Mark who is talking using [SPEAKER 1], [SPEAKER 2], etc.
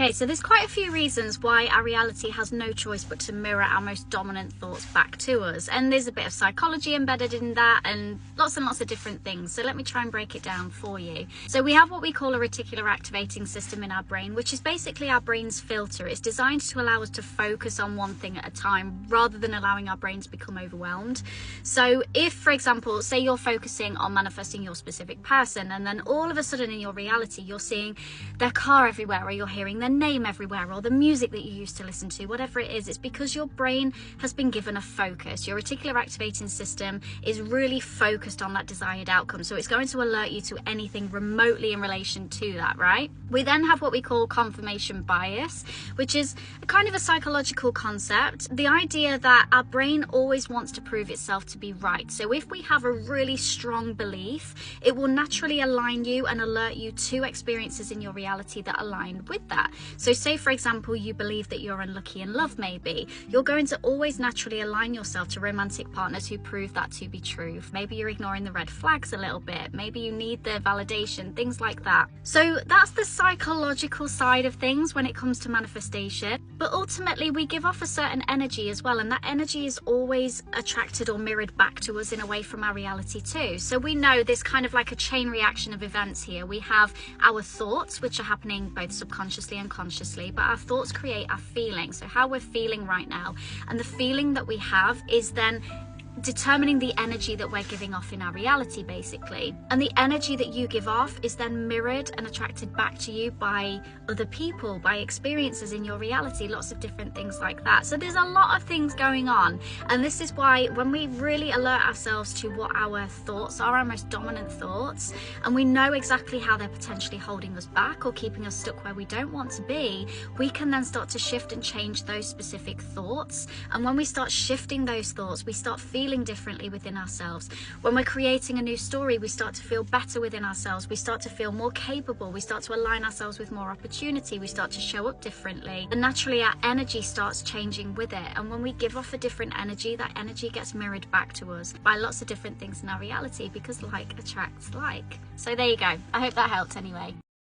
[SPEAKER 1] Okay, so there's quite a few reasons why our reality has no choice but to mirror our most dominant thoughts back to us. And there's a bit of psychology embedded in that and lots of different things. So let me try and break it down for you. So we have what we call a reticular activating system in our brain, which is basically our brain's filter. It's designed to allow us to focus on one thing at a time rather than allowing our brain to become overwhelmed. So if, for example, say you're focusing on manifesting your specific person, and then all of a sudden in your reality, you're seeing their car everywhere, or you're hearing their name everywhere, or the music that you used to listen to, whatever it is, it's because your brain has been given a focus. Your reticular activating system is really focused on that desired outcome, so it's going to alert you to anything remotely in relation to that, right? We then have what we call confirmation bias, which is kind of a psychological concept, the idea that our brain always wants to prove itself to be right. So if we have a really strong belief, it will naturally align you and alert you to experiences in your reality that align with that. So say, for example, you believe that you're unlucky in love, maybe you're going to always naturally align yourself to romantic partners who prove that to be true. Maybe you're ignoring the red flags a little bit, maybe you need the validation, things like that. So that's the psychological side of things when it comes to manifestation. But ultimately we give off a certain energy as well, and that energy is always attracted or mirrored back to us in a way from our reality too. So we know there's kind of like a chain reaction of events here. We have our thoughts, which are happening both subconsciously and consciously, but our thoughts create our feelings. So how we're feeling right now, and the feeling that we have is then determining the energy that we're giving off in our reality, basically. And the energy that you give off is then mirrored and attracted back to you by other people, by experiences in your reality, lots of different things like that. So there's a lot of things going on, and this is why when we really alert ourselves to what our thoughts are, our most dominant thoughts, and we know exactly how they're potentially holding us back or keeping us stuck where we don't want to be, we can then start to shift and change those specific thoughts. And when we start shifting those thoughts, we start feeling differently within ourselves. When we're creating a new story, we start to feel better within ourselves. We start to feel more capable. We start to align ourselves with more opportunity. We start to show up differently. And naturally our energy starts changing with it. And when we give off a different energy, that energy gets mirrored back to us by lots of different things in our reality, because like attracts like. So there you go. I hope that helped anyway.